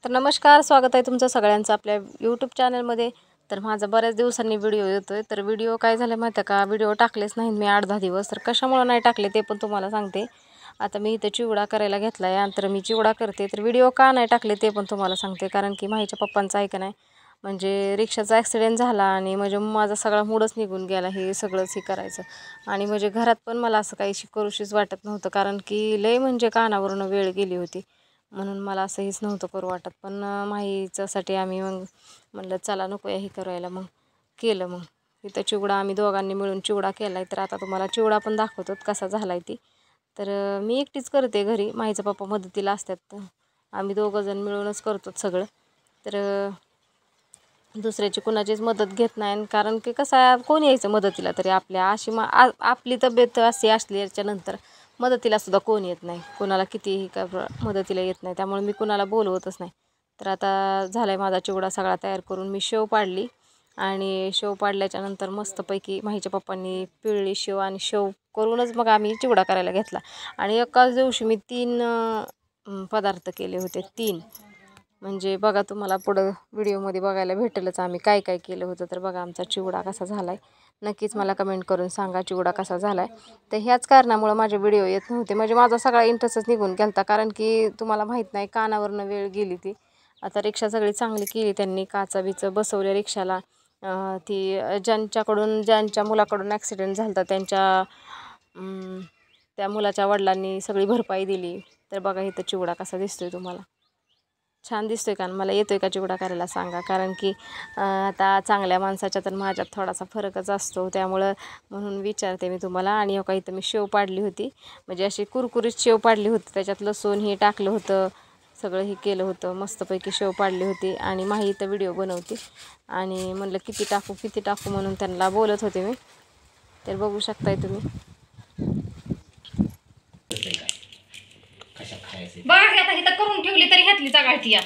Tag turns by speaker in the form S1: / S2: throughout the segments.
S1: तर नमस्कार, स्वागत आहे तुमचं सगळ्यांचं आपल्या यूट्यूब चॅनलमध्ये. तर माझा बऱ्याच दिवसांनी व्हिडिओ येतोय. तर व्हिडिओ काय झालं माहिती आहे का, व्हिडिओ टाकलेच नाहीत मी 8-10 दिवस. तर कशामुळे नाही टाकले ते पण तुम्हाला सांगते. आता मी इथं चिवडा करायला घेतला आहे आणि तर मी चिवडा करते. तर व्हिडिओ का नाही टाकले ते पण तुम्हाला सांगते. कारण की माहीच्या पप्पांचं ऐका नाही, म्हणजे रिक्षाचा ॲक्सिडेंट झाला आणि म्हणजे माझा सगळा मूडच निघून गेला हे सगळंच हे करायचं. आणि म्हणजे घरात पण मला असं काही करूशीच वाटत नव्हतं, कारण की लय म्हणजे कानावरून वेळ गेली होती. म्हणून मला असं हेच नव्हतं करू वाटत. पण माहीच्यासाठी आम्ही मग म्हणलं चला नको हे करायला, मग केलं. मग इथं चिवडा आम्ही दोघांनी मिळून चिवडा केला आहे. तर आता तुम्हाला चिवडा पण दाखवतो कसा झाला आहे ती. तर मी एकटीच करते घरी, माहीचा पप्पा मदतीला असतात. तर आम्ही दोघंजण मिळूनच करतो सगळं. तर दुसऱ्याची कुणाचीच मदत घेत नाही, कारण की कसं आहे कोण यायचं मदतीला तरी आपल्या अशी आपली तब्येत अशी असली याच्यानंतर मदतीला सुद्धा कोण येत नाही, कोणाला कितीही का मदतीला येत नाही. त्यामुळे मी कुणाला बोलवतच नाही. तर आता झाला आहे माझा चिवडा सगळा तयार करून मी शेव पाडली. आणि शेव पाडल्याच्यानंतर मस्तपैकी माहीच्या पप्पांनी पिळली शेव आणि शेव करूनच मग आम्ही चिवडा करायला घेतला. आणि एकाच दिवशी मी 3 पदार्थ केले होते, 3. म्हणजे बघा, तुम्हाला पुढं व्हिडिओमध्ये बघायला भेटेलच आम्ही काय काय केलं होतं. तर बघा आमचा चिवडा कसा झाला आहे, नक्कीच मला कमेंट करून सांगा चिवडा कसा झाला आहे. तर ह्याच कारणामुळं माझे व्हिडिओ येत नव्हते, म्हणजे माझा सगळा इंटरेस्टच निघून गेला होता. कारण की तुम्हाला माहीत नाही, कानावरनं वेळ गेली ती. आता रिक्षा सगळी चांगली केली त्यांनी, काचा बिचं बसवल्या रिक्षाला. ती ज्यांच्या मुलाकडून ॲक्सिडेंट झाला होता त्या मुलाच्या वडिलांनी सगळी भरपाई दिली. तर बघा इथं चिवडा कसा दिसतोय तुम्हाला, छान दिसतोय का, मला येतोय का चिवडा करायला सांगा. कारण की आता चांगल्या माणसाच्या तर माझ्यात थोडासा फरकच असतो, त्यामुळं म्हणून विचारते मी तुम्हाला. आणि हो का, इथं मी शेव पाडली होती, म्हणजे अशी कुरकुरीत शेव पाडली होती, त्याच्यात लसूण हे टाकलं होतं, सगळं हे केलं होतं, मस्तपैकी शेव पाडली होती. आणि माही इथं व्हिडिओ बनवते आणि म्हणलं किती टाकू म्हणून त्यांना बोलत होते मी. तर बघू शकताय तुम्ही.
S2: बघा आता इथं करून ठेवली तरी ह्यातली चागायची या.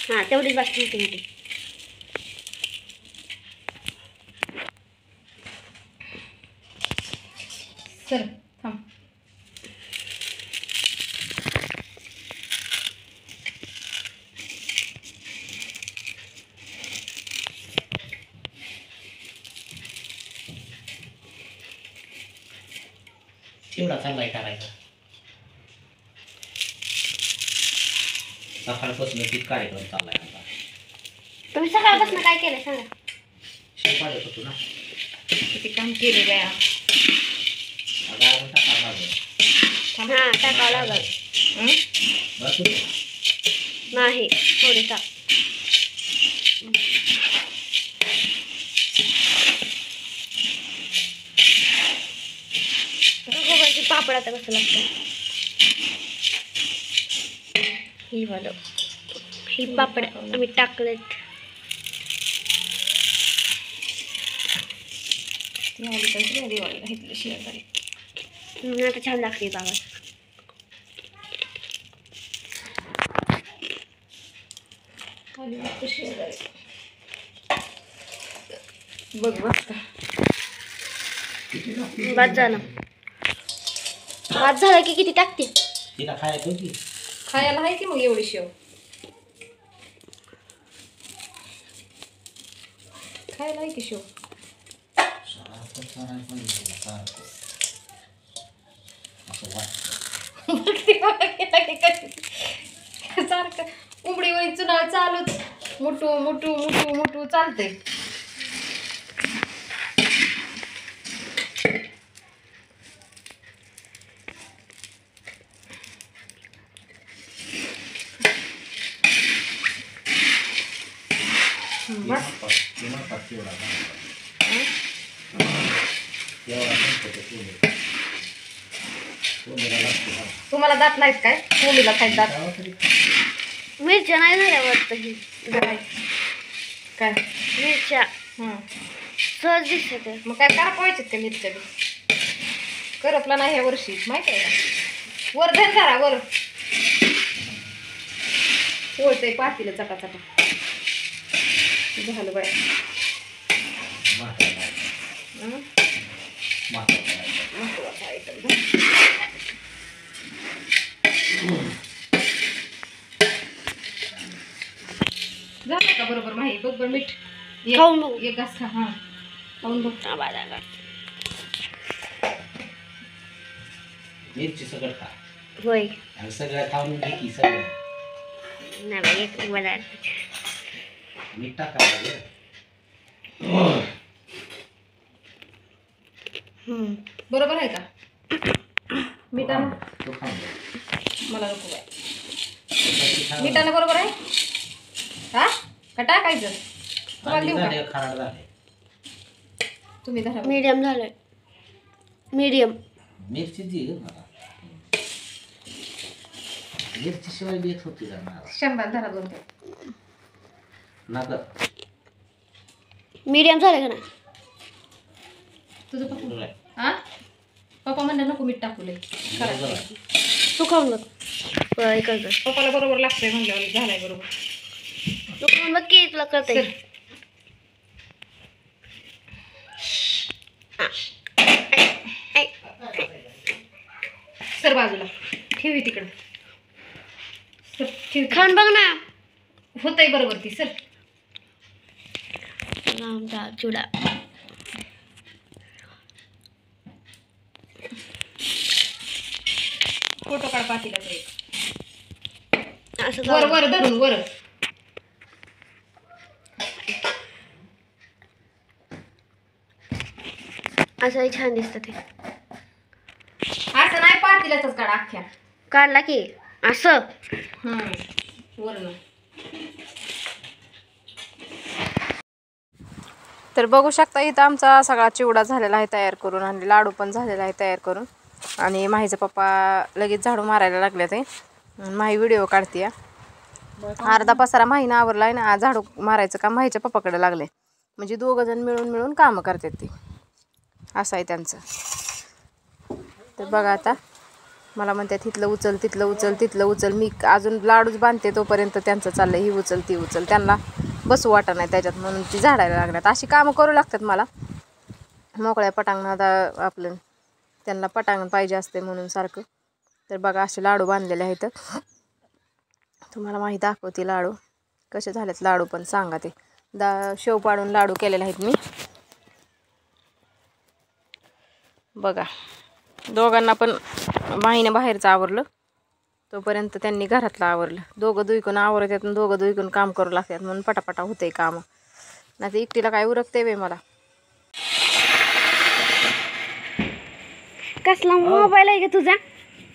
S3: हा तेवढीच बाकी होती.
S2: सर थांब.
S4: चिवडा चाललाय करायचा. सकाळपासून किती कार्यक्रम चाललाय आता.
S3: तुम्ही सकाळपासून काय केलं सांगा.
S4: शेव पाडत होतो ना.
S2: किती काम केले बाया.
S4: आता आपण टाकावं लागेल.
S3: हा टाकावं लागल.
S4: बस होतं.
S3: नाही थोडेसा. पापड आता कसं लागतं ही वालं, ही पापड आम्ही टाकलेत.
S2: दिवाळीला घेतली शेजारी.
S3: आता छान लागते बाबा.
S2: बघ बघ
S3: बाद झालं. बाद झालं की किती टाकते.
S4: तिला खायचं की
S2: खायला आहे की मग एवढी शेव. खायला आहे की शेव. सारखं उमडी वळी चुनाळ चालूच, मुठू मुठू मुठू मुठू चालते. तुम्हाला दात नाहीत काय, मुलीला खायत दात.
S3: मिरच्या नाही झाल्या वाटतं.
S2: काय
S3: मिरच्या सहज दिसत.
S2: मग काय करपवायचे ते मिरच्या बी. करपला नाही ह्या वर्षी, माहित आहे का. वर धन जरा वर पोळतंय पातीला चटाचटा. झालं बाय. महत्वाचा आयटम. झालं का बरोबर माही बघ बरं मीठ
S3: खाऊन बघू.
S2: एक घास खा हा खाऊन बघ
S4: मिरची सगळं खा
S3: होय
S4: आणि सगळं खाऊन घे की सगळं
S3: नाही बाई, एक मला
S4: मीठ टाका लागेल
S2: बरोबर आहे का मिठानं
S4: तो खाऊन घे.
S2: मला नको बाय
S4: मिरची खा.
S2: मिठानं बरोबर आहे हा का टाकायचं तुम्हाला
S4: आणि
S2: देऊ का
S4: झाले, खराड झाले
S2: तुम्ही धरा बरं.
S3: मीडियम झालंय मीडियम
S4: मिरची दे ग मला मिरची शिवाय देत होती का मला
S2: शंभर धरा 2
S4: नका
S3: मीडियम झालं का ना
S2: तुझं पप्पा
S4: बरोबर आहे.
S2: हा पप्पा म्हणलं नको मीठ टाकू लय
S4: बरोबर
S2: करायचं
S4: आहे.
S3: तू खाऊन बघ होय करतो
S2: पप्पाला बरोबर लागतंय म्हणल्यावर झालाय बरोबर
S3: तू खाऊन बघ की तुला कळतंय
S2: सर सर बाजूला ठेवी तिकडं सर ठेव
S3: खाऊन बघ ना
S2: होतंय बरोबर ती सर
S3: आमचा चिवडा
S2: फोटो काढ पातीला तो एक
S3: असं
S2: वर
S3: झालं.
S2: वर धरून वर
S3: असंही छान दिसतं ते
S2: असं नाही पातीलाच काढ अख्ख्या
S3: काढला की असं
S2: वरण
S1: तर बघू शकता इथं आमचा सगळा चिवडा झालेला आहे तयार करून आणि लाडू पण झालेला आहे तयार करून आणि माहीचा पप्पा लगेच झाडू मारायला लागले ते माही व्हिडिओ काढते अर्धा पसारा माहीनं आवरला आहे ना झाडू मारायचं काम माहीच्या पप्पाकडे लागले म्हणजे दोघंजण मिळून कामं करतात ते असं आहे त्यांचं. तर बघा आता मला म्हणतात तिथलं उचल तिथलं उचल मी अजून लाडूच बांधते तोपर्यंत त्यांचं चाललं ही उचल ती उचल त्यांना बसू वाटत नाही त्याच्यात म्हणून ती झाडायला लागल्यात अशी कामं करू लागतात मला मोकळ्या पटांगणात आपलं त्यांना पटांगण पाहिजे असते म्हणून सारखं. तर बघा असे लाडू बांधलेले आहेत तुम्हाला माहिती दाखवते लाडू कसे झालेत लाडू पण सांगा ते शेव पाडून लाडू केलेले आहेत मी बघा दोघांना पण माहीने बाहेरचं आवरलं तोपर्यंत त्यांनी घरातलं आवरलं दोघं दुईकून आवरत येत दोघं दुईकून काम करू लागतात म्हणून पटापटा होते कामं नाही तर एकटीला काय उरकते वे मला.
S3: कसला मोबाईल आहे का तुझा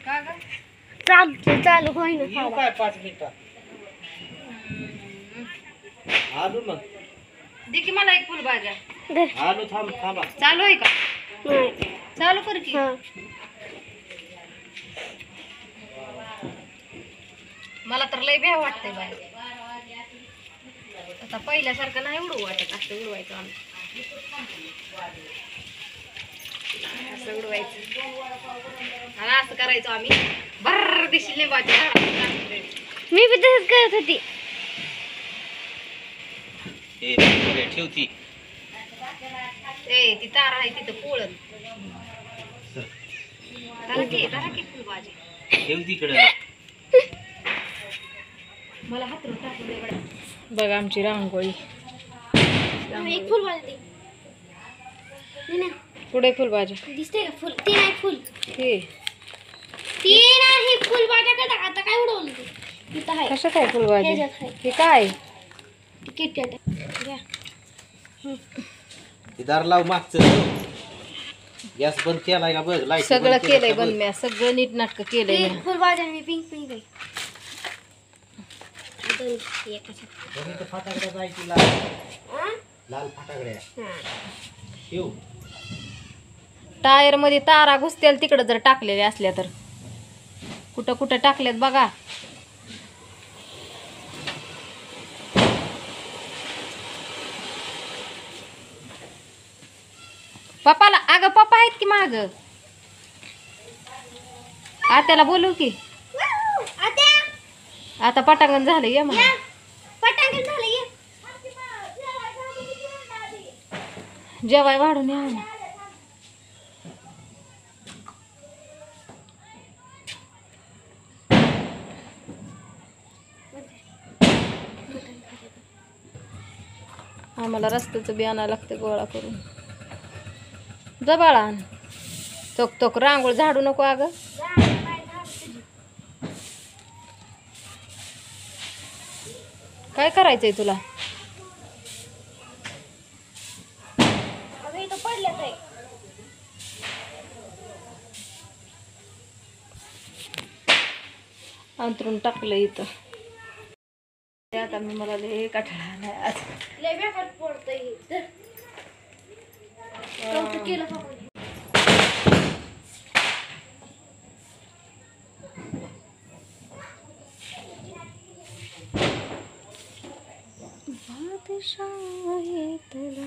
S2: का ग
S3: चालू होईना
S4: येऊ काय 5 मिनिटात आलो मग
S2: दे की मला एक फुलभाज्या
S3: धर.
S4: आलो थांबा
S2: चालू आहे का
S3: नाही.
S2: चालू कर की
S3: हा.
S2: मला तर लय भ्या वाटतंय बाय आता पहिल्यासारखं नाही उडू वाटत असं उडवायचं आम्ही असं उडवायचं आणि असं करायचो आम्ही भर दिशी लिंबाच्या झाडावर टाकायचं.
S3: मी बी तसंच करत होती
S4: ठेवती
S2: ए ती तार आहे तिथं पोळण धरा की फुलभाजी
S4: ठेव तिकडं
S2: मला हातरून टाकून दे बडा.
S1: बघा आमची रांगोळी
S3: एक फुल वाजते
S1: पुढे फुलभाजी
S3: दिसते का फुल ती नाही फुल
S1: हे
S3: ती नाही फुल माझ्याकडे आता काय उडवलं तू इथं आहे
S1: कसं काय फुलभाजी
S3: ह्याच्यात आहे
S1: हे काय
S3: किटकॅट घ्या
S4: ते दार लाव मागचं गॅस बंद केलाय का बघ लाईट
S1: सगळं केलंय बंद म्या सगळं नीटनाटकं केलंय म्या.
S3: फुल भाज्या मी पिंक पिंक आहे
S4: फटाकड्या जायची लाल फटाकड्या ठेव
S1: टायर मध्ये तारा घुसतील तिकडं जर टाकलेल्या असल्या तर कुठं कुठं टाकल्यात बघा पप्पाला अगं पप्पा आहेत की माग आत्याला बोलू की आता पटांगण झालं ये मग
S3: पटांगण झालं ये
S1: जेवाय वाढून या ना. आम्हाला रस्त्याचं बी आणायला लागतं गोळा करून. जा बाळा आण. तोक तोक रांगोळ झाडू नको अगं. काय करायचंय तुला?
S3: अगं इथं पडल्यात आहे.
S1: अंतरून टाकलं इथं. ते आता मी मला लय कंटाळा आलाय आज.
S3: लय बेकार पडतंय हे. धर. कौतुक केलं पप्पांनी.
S1: बादशाह है तेरा